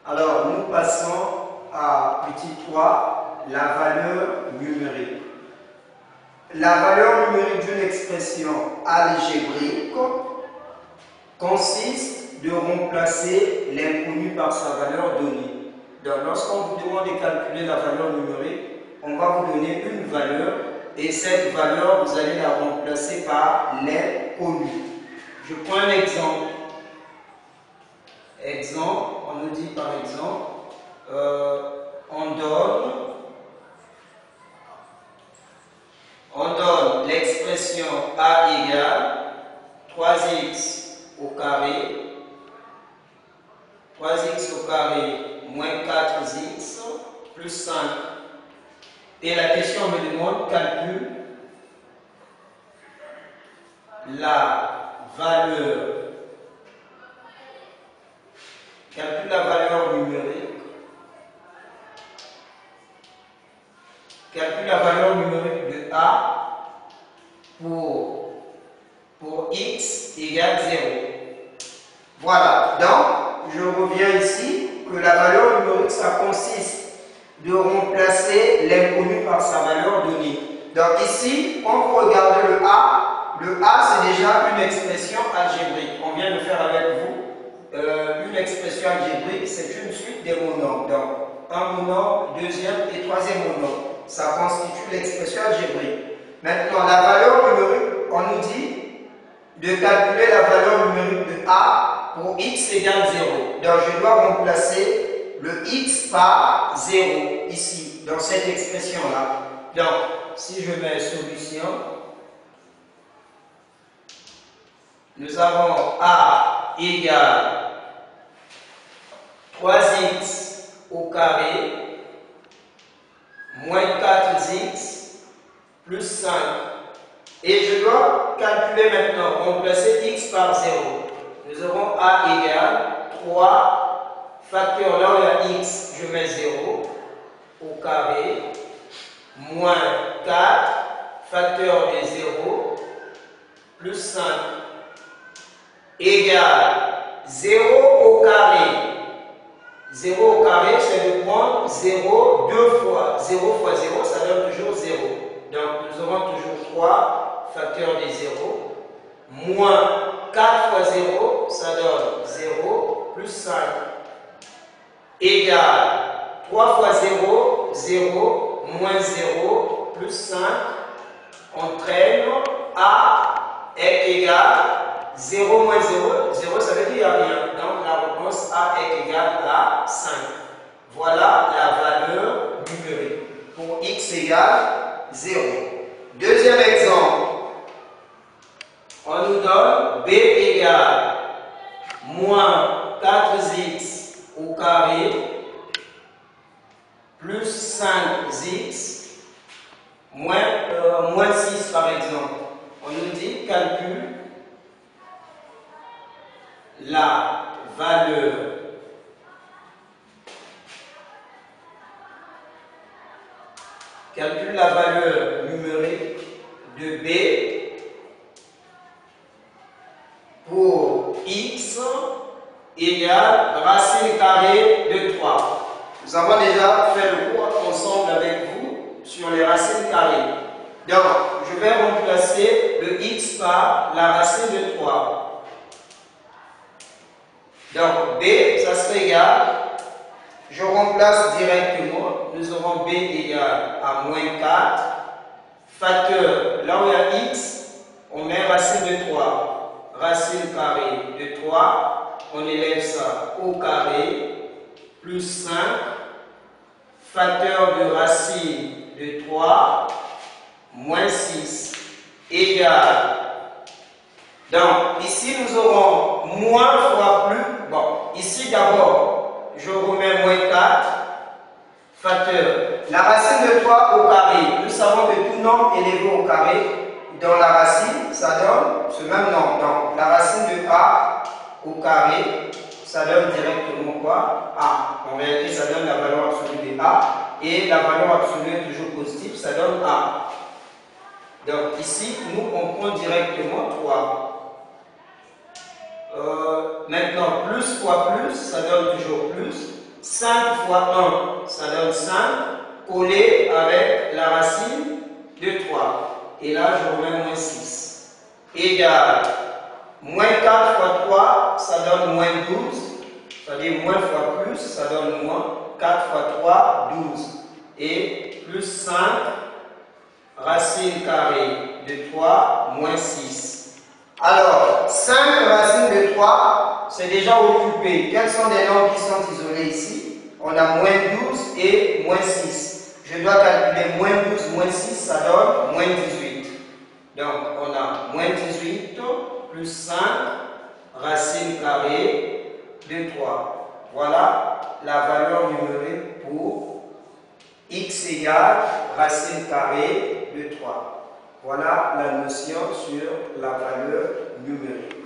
Alors, nous passons à petit 3, la valeur numérique. La valeur numérique d'une expression algébrique consiste de remplacer l'inconnu par sa valeur donnée. Donc, lorsqu'on vous demande de calculer la valeur numérique, on va vous donner une valeur et cette valeur, vous allez la remplacer par l'inconnu. Je prends un exemple. On nous dit par exemple, on donne l'expression a égale 3x au carré, 3x au carré moins 4x plus 5. Et la question me demande, calcule la valeur numérique. Calcule la valeur numérique de A pour x égale 0. Voilà, donc je reviens ici que la valeur numérique, ça consiste de remplacer l'inconnu par sa valeur donnée. Donc ici, quand vous regardez le A c'est déjà une expression algébrique. On vient de faire avec vous une expression algébrique, c'est une suite des monombres. Donc, un monombre, deuxième et troisième monombre. Ça constitue l'expression algébrique. Maintenant, la valeur numérique, on nous dit de calculer la valeur numérique de A pour x égale 0. Donc, je dois remplacer le x par 0 ici, dans cette expression-là. Donc, si je mets solution, nous avons A égale 3x au carré moins 4x plus 5. Et je dois calculer maintenant, remplacer x par 0. Nous aurons A égale 3 facteur, là où il y a x, je mets 0 au carré moins 4 facteur de 0 plus 5 égale 0 au carré. 0 au carré, c'est de prendre 0 deux fois. 0 fois 0, ça donne toujours 0. Donc, nous aurons toujours 3 facteur de 0. Moins 4 fois 0, ça donne 0 plus 5. Égale 3 fois 0, 0, moins 0, plus 5. Entraîne A est égal 0 moins 0, 0 ça veut dire qu'il n'y a rien. Donc la réponse A est égale à 5. Voilà la valeur numérique pour x égale 0. Deuxième exemple, on nous donne B égale moins 4x au carré plus 5x moins 6 par exemple. On nous dit calcule la valeur numérique de B pour x égale racine carrée de 3. Nous avons déjà fait le cours ensemble avec vous sur les racines carrées. Donc, je vais remplacer le x par la racine de 3. Donc, B, ça serait égal, je remplace directement, nous aurons B égale à moins 4, facteur, là où il y a x, on met racine de 3, racine carrée de 3, on élève ça au carré, plus 5, facteur de racine de 3, moins 6, égale. Donc, ici, nous aurons moins fois plus. Bon, ici d'abord, je remets moins 4, facteur. La racine de 3 au carré, nous savons que tout nombre élevé au carré, dans la racine, ça donne ce même nombre. Donc, la racine de A au carré, ça donne directement quoi? A. En réalité, ça donne la valeur absolue de A. Et la valeur absolue est toujours positive, ça donne A. Donc, ici, nous, on prend directement 3. Maintenant, plus fois plus, ça donne toujours plus. 5 fois 1, ça donne 5, collé avec la racine de 3. Et là, je remets moins 6. Égal. Moins 4 fois 3, ça donne moins 12. C'est-à-dire moins fois plus, ça donne moins. 4 fois 3, 12. Et plus 5, racine carrée de 3, moins 6. Alors, 5 racines de 3, c'est déjà occupé. Quels sont les nombres qui sont isolés ici? On a moins 12 et moins 6. Je dois calculer moins 12, moins 6, ça donne moins 18. Donc, on a moins 18 plus 5, racine carrée de 3. Voilà la valeur numérique pour x égale racine carrée de 3. Voilà la notion sur la valeur numérique.